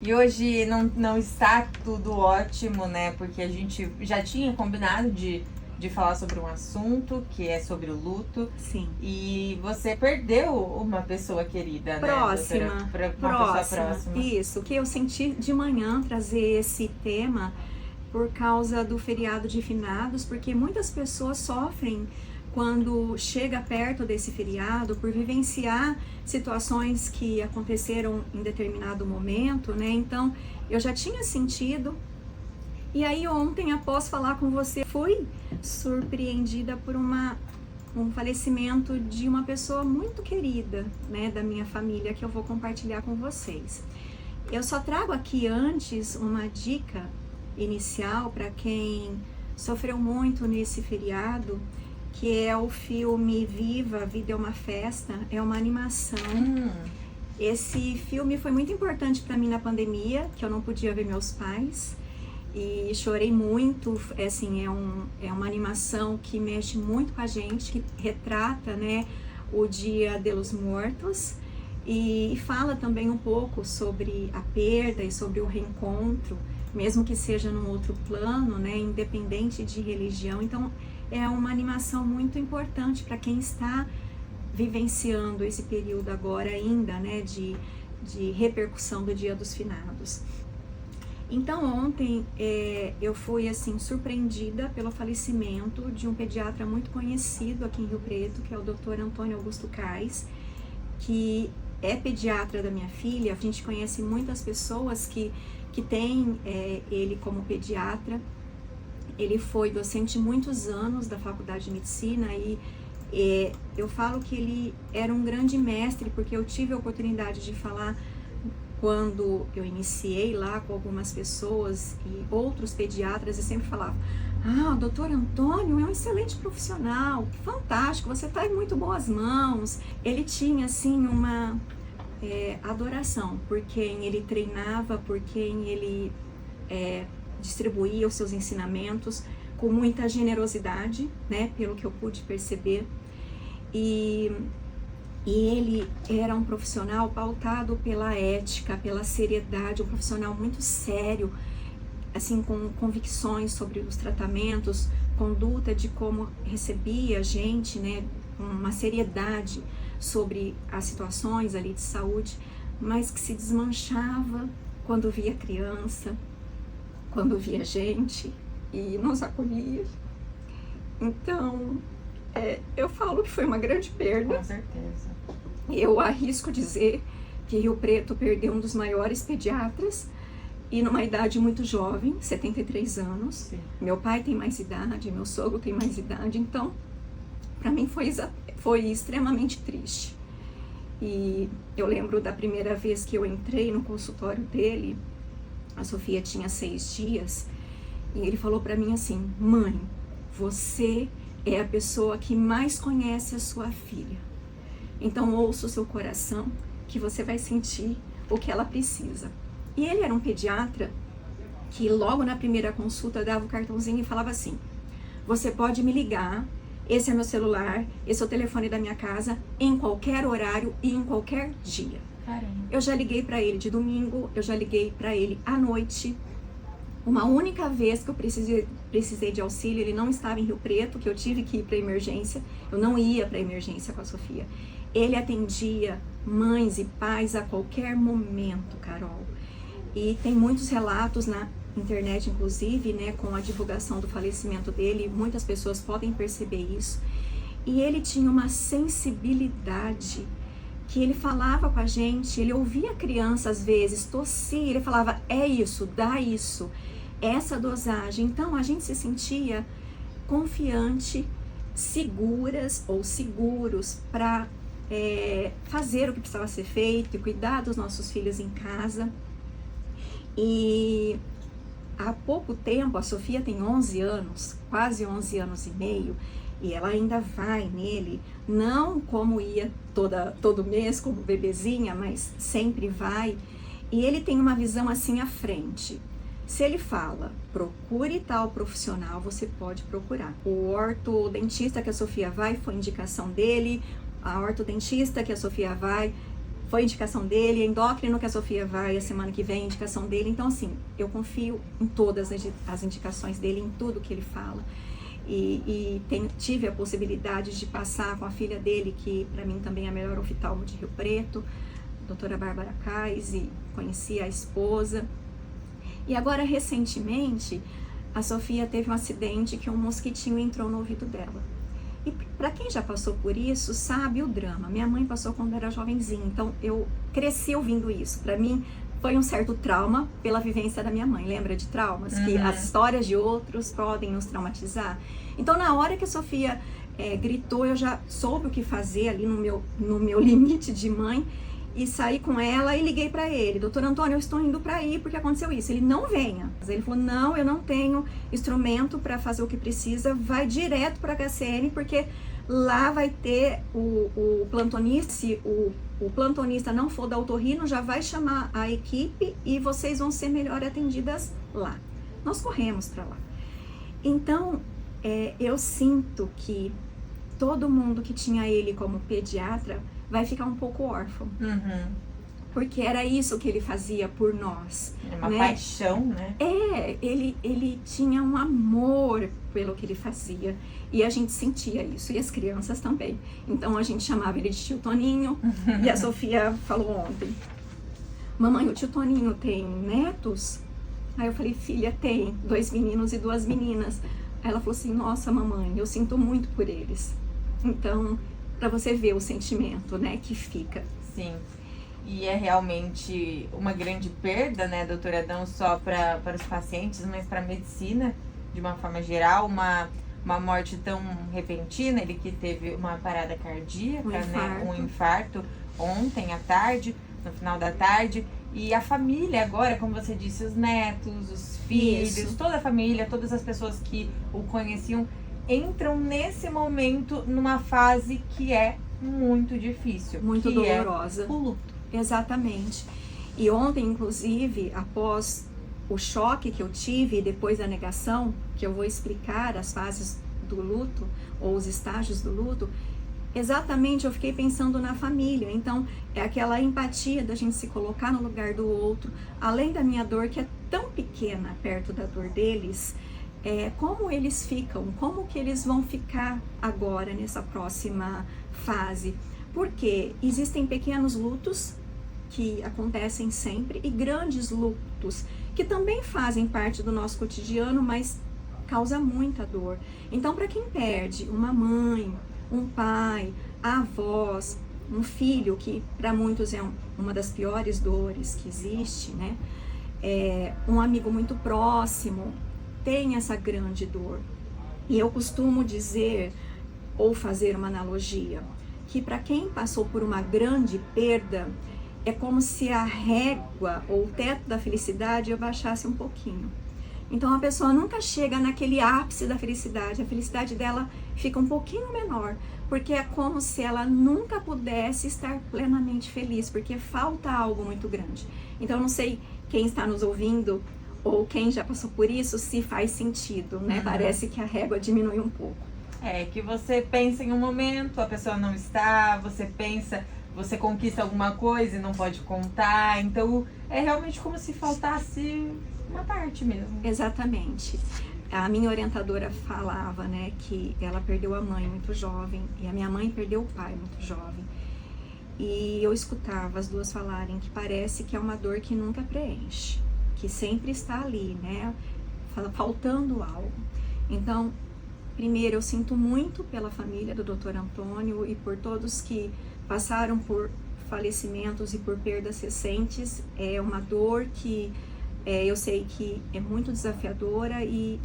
E hoje não está tudo ótimo, né? Porque a gente já tinha combinado de falar sobre um assunto que é sobre o luto. Sim. E você perdeu uma pessoa querida, né, Próxima. doutora? Uma pessoa próxima. Isso, que eu senti de manhã trazer esse tema por causa do feriado de finados, porque muitas pessoas sofrem quando chega perto desse feriado por vivenciar situações que aconteceram em determinado momento, né? Então, eu já tinha sentido. E aí ontem, após falar com você, fui surpreendida por um falecimento de uma pessoa muito querida, né, da minha família, que eu vou compartilhar com vocês. Eu só trago aqui antes uma dica inicial para quem sofreu muito nesse feriado, que é o filme Viva, a Vida é uma Festa, é uma animação. Esse filme foi muito importante para mim na pandemia, que eu não podia ver meus pais, e chorei muito. Assim, é uma animação que mexe muito com a gente, que retrata, né, o Dia de los Muertos, e fala também um pouco sobre a perda e sobre o reencontro, mesmo que seja num outro plano, né, independente de religião. Então, é uma animação muito importante para quem está vivenciando esse período agora ainda, né, de repercussão do Dia dos Finados. Então, ontem eu fui assim surpreendida pelo falecimento de um pediatra muito conhecido aqui em Rio Preto, que é o Dr. Antônio Augusto Cais, que é pediatra da minha filha. A gente conhece muitas pessoas que têm ele como pediatra. Ele foi docente muitos anos da Faculdade de Medicina e eu falo que ele era um grande mestre, porque eu tive a oportunidade de falar quando eu iniciei lá com algumas pessoas e outros pediatras, e sempre falava: o doutor Antônio é um excelente profissional, fantástico, você está em muito boas mãos. Ele tinha assim uma adoração por quem ele treinava, por quem ele distribuía os seus ensinamentos com muita generosidade, né, pelo que eu pude perceber. E ele era um profissional pautado pela ética, pela seriedade, um profissional muito sério, assim, com convicções sobre os tratamentos, conduta de como recebia a gente, né, com uma seriedade sobre as situações ali de saúde, mas que se desmanchava quando via criança, quando via gente e nos acolhia. Então, eu falo que foi uma grande perda. Com certeza. Eu arrisco dizer que Rio Preto perdeu um dos maiores pediatras, e numa idade muito jovem, 73 anos. Sim. Meu pai tem mais idade, meu sogro tem mais idade, então para mim foi extremamente triste. E eu lembro da primeira vez que eu entrei no consultório dele, a Sofia tinha 6 dias, e ele falou para mim assim: mãe, você é a pessoa que mais conhece a sua filha, então ouça o seu coração, que você vai sentir o que ela precisa. E ele era um pediatra que logo na primeira consulta dava o cartãozinho e falava assim: você pode me ligar, esse é meu celular, esse é o telefone da minha casa, em qualquer horário e em qualquer dia. Caramba. Eu já liguei para ele de domingo, eu já liguei para ele à noite. Uma única vez que eu precisei de auxílio, ele não estava em Rio Preto, que eu tive que ir para emergência. Eu não ia para emergência com a Sofia. Ele atendia mães e pais a qualquer momento, Carol. E tem muitos relatos na internet, inclusive, né, com a divulgação do falecimento dele. Muitas pessoas podem perceber isso. E ele tinha uma sensibilidade que ele falava com a gente, ele ouvia a criança às vezes tossir, ele falava: é isso, dá isso, essa dosagem. Então a gente se sentia confiante, seguras ou seguros para fazer o que precisava ser feito e cuidar dos nossos filhos em casa. E há pouco tempo, a Sofia tem 11 anos, quase 11 anos e meio, e ela ainda vai nele, não como ia todo mês, como bebezinha, mas sempre vai. E ele tem uma visão assim à frente. Se ele fala: procure tal profissional, você pode procurar. O ortodentista que a Sofia vai foi indicação dele, a ortodentista que a Sofia vai foi indicação dele, endócrino que a Sofia vai a semana que vem, indicação dele. Então, assim, eu confio em todas as indicações dele, em tudo que ele fala. E tive a possibilidade de passar com a filha dele, que para mim também é a melhor oftalmo de Rio Preto, a doutora Bárbara Kais, e conheci a esposa. E agora, recentemente, a Sofia teve um acidente que um mosquitinho entrou no ouvido dela. E para quem já passou por isso, sabe o drama. Minha mãe passou quando era jovenzinha, então eu cresci ouvindo isso. Para mim, foi um certo trauma pela vivência da minha mãe. Lembra de traumas? Que as histórias de outros podem nos traumatizar. Então, na hora que a Sofia gritou, eu já soube o que fazer ali no meu limite de mãe. E saí com ela e liguei para ele. Doutor Antônio, eu estou indo para aí porque aconteceu isso. Ele, não venha. Ele falou, não, eu não tenho instrumento para fazer o que precisa. Vai direto para a HCN porque lá vai ter o plantonista. Se o plantonista não for da otorrino, já vai chamar a equipe e vocês vão ser melhor atendidas lá. Nós corremos para lá. Então, eu sinto que todo mundo que tinha ele como pediatra vai ficar um pouco órfão. Porque era isso que ele fazia por nós. É uma paixão, né? Ele tinha um amor pelo que ele fazia. E a gente sentia isso, e as crianças também. Então a gente chamava ele de tio Toninho. E a Sofia falou ontem, mamãe, o tio Toninho tem netos? Aí eu falei, filha, tem 2 meninos e 2 meninas. Aí ela falou assim, nossa mamãe, eu sinto muito por eles. Então, para você ver o sentimento, né, que fica. Sim, e é realmente uma grande perda, né, doutora, não só para os pacientes, mas para a medicina, de uma forma geral, uma morte tão repentina. Ele que teve uma parada cardíaca, um infarto ontem à tarde, no final da tarde, e a família agora, como você disse, os netos, os filhos, toda a família, todas as pessoas que o conheciam, entram nesse momento numa fase que é muito difícil. Muito dolorosa. O luto. Exatamente. E ontem, inclusive, após o choque que eu tive depois da negação, que eu vou explicar as fases do luto, ou os estágios do luto, exatamente eu fiquei pensando na família. Então, é aquela empatia da gente se colocar no lugar do outro, além da minha dor, que é tão pequena perto da dor deles. Como eles ficam, como que eles vão ficar agora nessa próxima fase, porque existem pequenos lutos que acontecem sempre e grandes lutos que também fazem parte do nosso cotidiano, mas causa muita dor. Então, para quem perde uma mãe, um pai, avós, um filho, que para muitos é uma das piores dores que existe, né? Um amigo muito próximo, tem essa grande dor. E eu costumo dizer, ou fazer uma analogia, que para quem passou por uma grande perda, é como se a régua ou o teto da felicidade abaixasse um pouquinho. Então a pessoa nunca chega naquele ápice da felicidade, a felicidade dela fica um pouquinho menor, porque é como se ela nunca pudesse estar plenamente feliz, porque falta algo muito grande. Então eu não sei quem está nos ouvindo, ou quem já passou por isso, se faz sentido, né? Parece que a régua diminui um pouco. Que você pensa em um momento, a pessoa não está, você conquista alguma coisa e não pode contar. Então, é realmente como se faltasse uma parte mesmo. Exatamente. A minha orientadora falava, né, que ela perdeu a mãe muito jovem e a minha mãe perdeu o pai muito jovem. E eu escutava as duas falarem que parece que é uma dor que nunca preenche, que sempre está ali, né, faltando algo. Então, primeiro, eu sinto muito pela família do Dr. Antônio e por todos que passaram por falecimentos e por perdas recentes. É uma dor que eu sei que é muito desafiadora e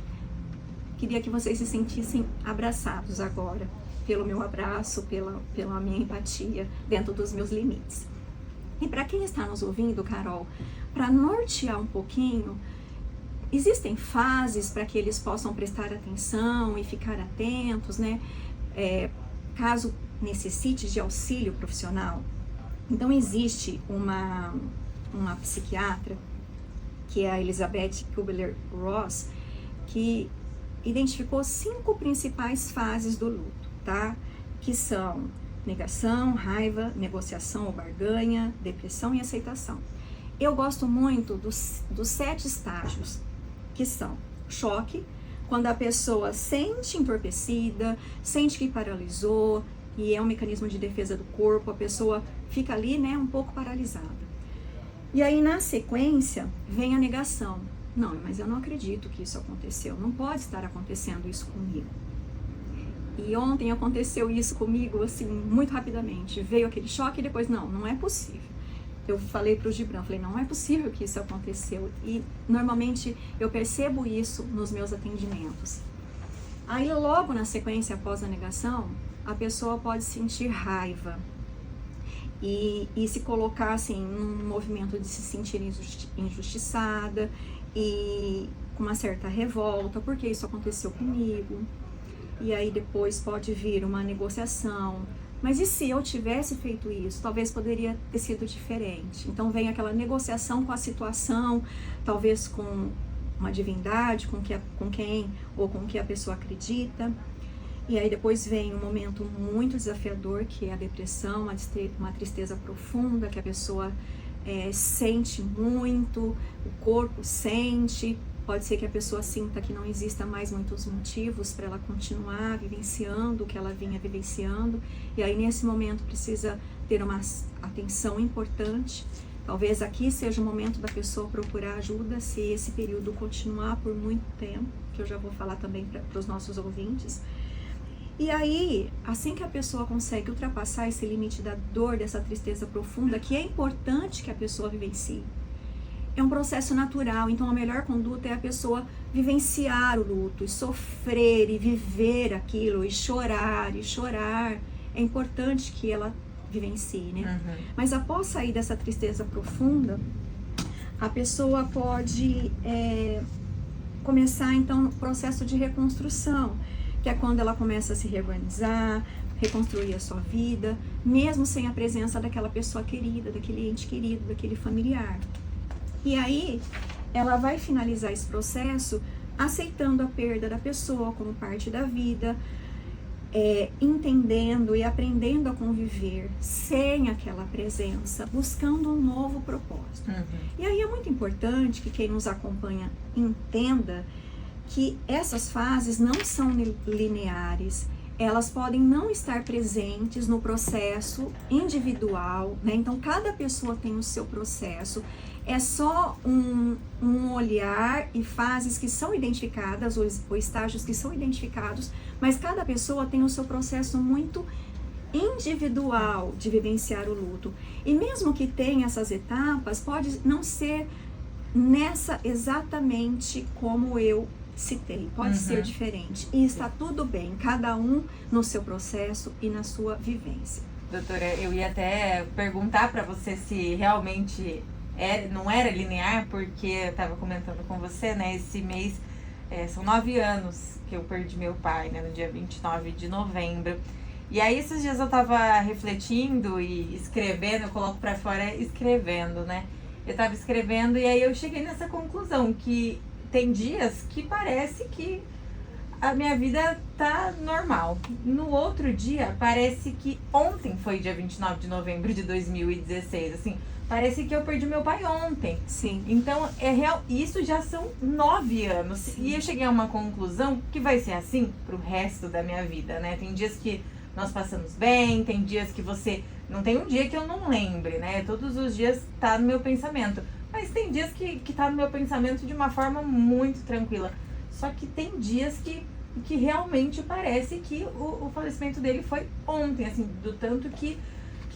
queria que vocês se sentissem abraçados agora, pelo meu abraço, pela minha empatia, dentro dos meus limites. E para quem está nos ouvindo, Carol, para nortear um pouquinho, existem fases para que eles possam prestar atenção e ficar atentos, né? Caso necessite de auxílio profissional. Então existe uma psiquiatra, que é a Elizabeth Kubler-Ross, que identificou 5 principais fases do luto, tá? Que são negação, raiva, negociação ou barganha, depressão e aceitação. Eu gosto muito dos 7 estágios, que são choque, quando a pessoa sente entorpecida, sente que paralisou, e é um mecanismo de defesa do corpo, a pessoa fica ali, né, um pouco paralisada. E aí, na sequência, vem a negação. Não, mas eu não acredito que isso aconteceu, não pode estar acontecendo isso comigo. E ontem aconteceu isso comigo, assim, muito rapidamente. Veio aquele choque e depois, não é possível. Eu falei para o Gibran, falei, não é possível que isso aconteceu. E normalmente eu percebo isso nos meus atendimentos. Aí logo na sequência, após a negação, a pessoa pode sentir raiva e se colocar assim num movimento de se sentir injustiçada e com uma certa revolta, porque isso aconteceu comigo. E aí depois pode vir uma negociação. Mas e se eu tivesse feito isso? Talvez poderia ter sido diferente. Então vem aquela negociação com a situação, talvez com uma divindade, com quem ou com que a pessoa acredita. E aí depois vem um momento muito desafiador, que é a depressão, uma tristeza profunda, que a pessoa sente muito, o corpo sente. Pode ser que a pessoa sinta que não exista mais muitos motivos para ela continuar vivenciando o que ela vinha vivenciando. E aí nesse momento precisa ter uma atenção importante. Talvez aqui seja o momento da pessoa procurar ajuda, se esse período continuar por muito tempo, que eu já vou falar também para os nossos ouvintes. E aí, assim que a pessoa consegue ultrapassar esse limite da dor, dessa tristeza profunda, que é importante que a pessoa vivencie, é um processo natural. Então a melhor conduta é a pessoa vivenciar o luto, e sofrer, e viver aquilo, e chorar. É importante que ela vivencie, né? Mas após sair dessa tristeza profunda, a pessoa pode começar então o processo de reconstrução, que é quando ela começa a se reorganizar, reconstruir a sua vida, mesmo sem a presença daquela pessoa querida, daquele ente querido, daquele familiar. E aí, ela vai finalizar esse processo aceitando a perda da pessoa como parte da vida, entendendo e aprendendo a conviver sem aquela presença, buscando um novo propósito. E aí é muito importante que quem nos acompanha entenda que essas fases não são lineares, elas podem não estar presentes no processo individual, né? Então cada pessoa tem o seu processo, é só um olhar e fases que são identificadas, ou estágios que são identificados, mas cada pessoa tem o seu processo muito individual de vivenciar o luto. E mesmo que tenha essas etapas, pode não ser nessa exatamente como eu citei, pode ser diferente. E está tudo bem, cada um no seu processo e na sua vivência. Doutora, eu ia até perguntar para você se realmente não era linear, porque eu estava comentando com você, né, esse mês são 9 anos que eu perdi meu pai, né, no dia 29 de novembro. E aí esses dias eu tava refletindo e escrevendo, eu coloco pra fora escrevendo, né? Eu tava escrevendo e aí eu cheguei nessa conclusão, que tem dias que parece que a minha vida tá normal. No outro dia, parece que ontem foi dia 29 de novembro de 2016, assim, parece que eu perdi meu pai ontem. Sim. Então, é real, isso já são 9 anos. Sim. E eu cheguei a uma conclusão que vai ser assim pro resto da minha vida, né? Tem dias que nós passamos bem, tem dias que você... Não tem um dia que eu não lembre, né? Todos os dias tá no meu pensamento. Mas tem dias que tá no meu pensamento de uma forma muito tranquila. Só que tem dias que realmente parece que o falecimento dele foi ontem, assim, do tanto que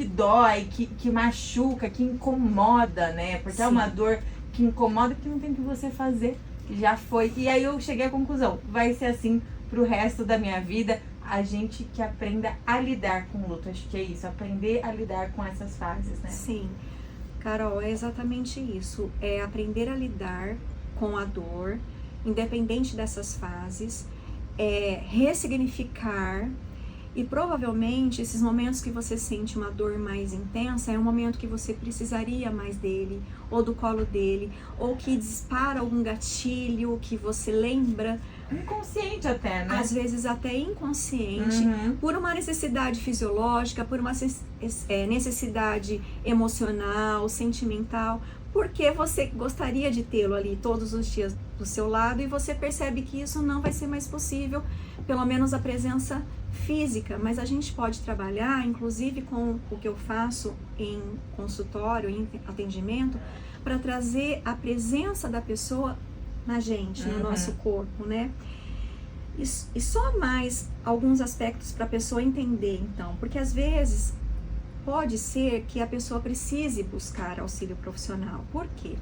dói, que machuca, que incomoda, né? Porque Sim. É uma dor que incomoda, que não tem o que você fazer, já foi. E aí eu cheguei à conclusão, vai ser assim pro resto da minha vida, a gente que aprenda a lidar com o luto. Acho que é isso, aprender a lidar com essas fases, né? Sim, Carol, é exatamente isso. É aprender a lidar com a dor, independente dessas fases, ressignificar E provavelmente esses momentos que você sente uma dor mais intensa é um momento que você precisaria mais dele, ou do colo dele, ou que dispara algum gatilho que você lembra. Inconsciente até, né? Às vezes até inconsciente, por uma necessidade fisiológica, por uma necessidade emocional, sentimental, porque você gostaria de tê-lo ali todos os dias do seu lado e você percebe que isso não vai ser mais possível, pelo menos a presença física, mas a gente pode trabalhar, inclusive com o que eu faço em consultório, em atendimento, para trazer a presença da pessoa na gente, no nosso corpo, né? E só mais alguns aspectos para a pessoa entender, então, porque às vezes pode ser que a pessoa precise buscar auxílio profissional. Por quê?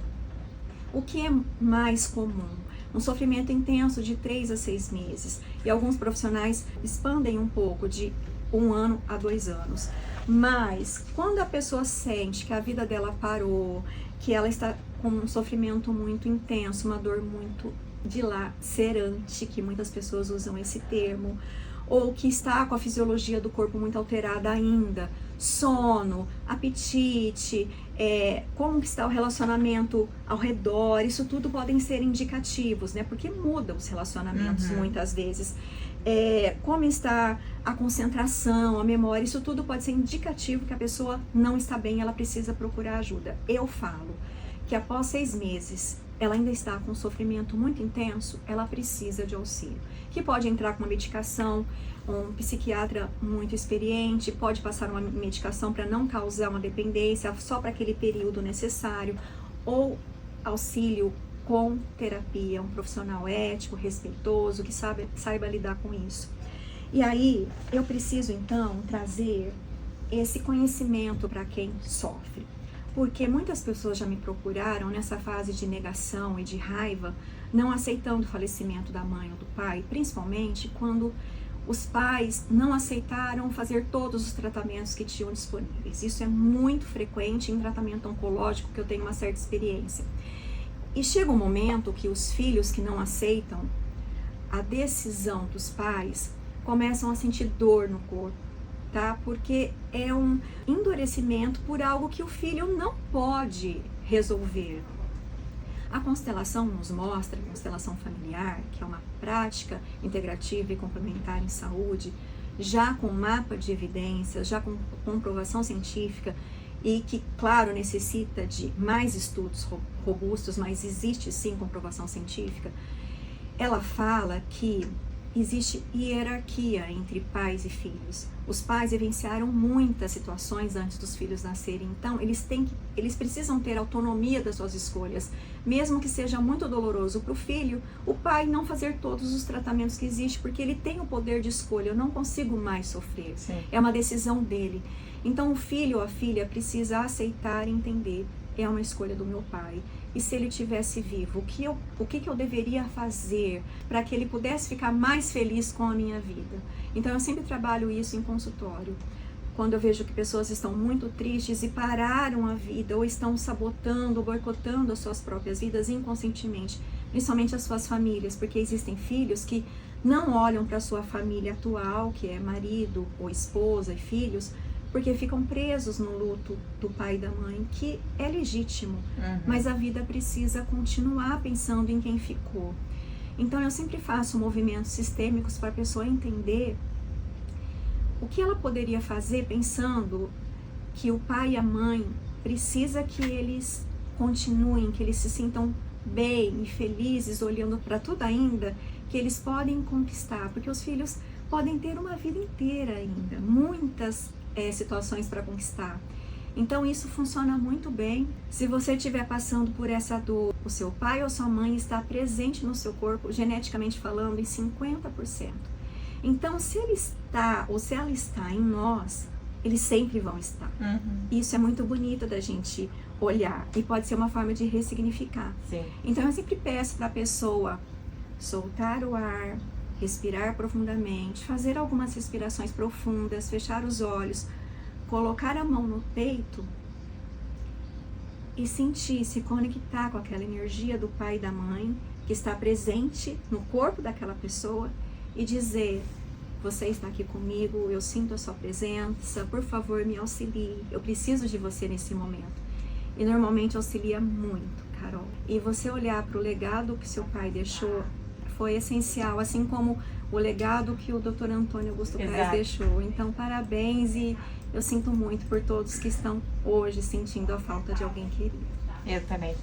O que é mais comum? Um sofrimento intenso de 3 a 6 meses. E alguns profissionais expandem um pouco, de 1 ano a 2 anos. Mas quando a pessoa sente que a vida dela parou, que ela está com um sofrimento muito intenso, uma dor muito dilacerante, que muitas pessoas usam esse termo, ou que está com a fisiologia do corpo muito alterada ainda, sono, apetite, como que está o relacionamento ao redor, isso tudo podem ser indicativos, né? Porque muda os relacionamentos muitas vezes. Como está a concentração, a memória, isso tudo pode ser indicativo que a pessoa não está bem, ela precisa procurar ajuda. Eu falo que após 6 meses ela ainda está com um sofrimento muito intenso, ela precisa de auxílio. Que pode entrar com uma medicação, um psiquiatra muito experiente, pode passar uma medicação para não causar uma dependência, só para aquele período necessário, ou auxílio com terapia, um profissional ético, respeitoso, que saiba lidar com isso. E aí, eu preciso então trazer esse conhecimento para quem sofre. Porque muitas pessoas já me procuraram nessa fase de negação e de raiva, não aceitando o falecimento da mãe ou do pai, principalmente quando os pais não aceitaram fazer todos os tratamentos que tinham disponíveis. Isso é muito frequente em tratamento oncológico, que eu tenho uma certa experiência. E chega um momento que os filhos que não aceitam a decisão dos pais começam a sentir dor no corpo, tá? Porque é um endurecimento por algo que o filho não pode resolver. A constelação nos mostra, a constelação familiar, que é uma prática integrativa e complementar em saúde, já com mapa de evidências, já com comprovação científica, e que, claro, necessita de mais estudos robustos, mas existe sim comprovação científica. Ela fala que existe hierarquia entre pais e filhos. Os pais vivenciaram muitas situações antes dos filhos nascerem, então eles precisam ter autonomia das suas escolhas, mesmo que seja muito doloroso para o filho, o pai não fazer todos os tratamentos que existem, porque ele tem o poder de escolha, eu não consigo mais sofrer, sim. É uma decisão dele. Então o filho ou a filha precisa aceitar e entender, é uma escolha do meu pai. E se ele tivesse vivo, o que eu deveria fazer para que ele pudesse ficar mais feliz com a minha vida? Então eu sempre trabalho isso em consultório. Quando eu vejo que pessoas estão muito tristes e pararam a vida, ou estão sabotando, boicotando as suas próprias vidas inconscientemente, principalmente as suas famílias, porque existem filhos que não olham para a sua família atual, que é marido ou esposa e filhos, porque ficam presos no luto do pai e da mãe, que é legítimo, mas a vida precisa continuar pensando em quem ficou. Então eu sempre faço movimentos sistêmicos para a pessoa entender o que ela poderia fazer, pensando que o pai e a mãe precisa que eles continuem, que eles se sintam bem e felizes, olhando para tudo ainda, que eles podem conquistar, porque os filhos podem ter uma vida inteira ainda, muitas situações para conquistar. Então isso funciona muito bem. Se você estiver passando por essa dor, o seu pai ou sua mãe está presente no seu corpo, geneticamente falando, em 50%. Então se ele está, ou se ela está em nós, eles sempre vão estar. Isso é muito bonito da gente olhar, e pode ser uma forma de ressignificar. Sim. Então eu sempre peço para a pessoa soltar o ar, respirar profundamente, fazer algumas respirações profundas, fechar os olhos, colocar a mão no peito e sentir, se conectar com aquela energia do pai e da mãe que está presente no corpo daquela pessoa e dizer: você está aqui comigo, eu sinto a sua presença, por favor me auxilie, eu preciso de você nesse momento. E normalmente auxilia muito, Carol. E você olhar para o legado que seu pai deixou foi essencial, assim como o legado que o Dr. Antônio Augusto Paes deixou. Então, parabéns, e eu sinto muito por todos que estão hoje sentindo a falta de alguém querido. Eu também.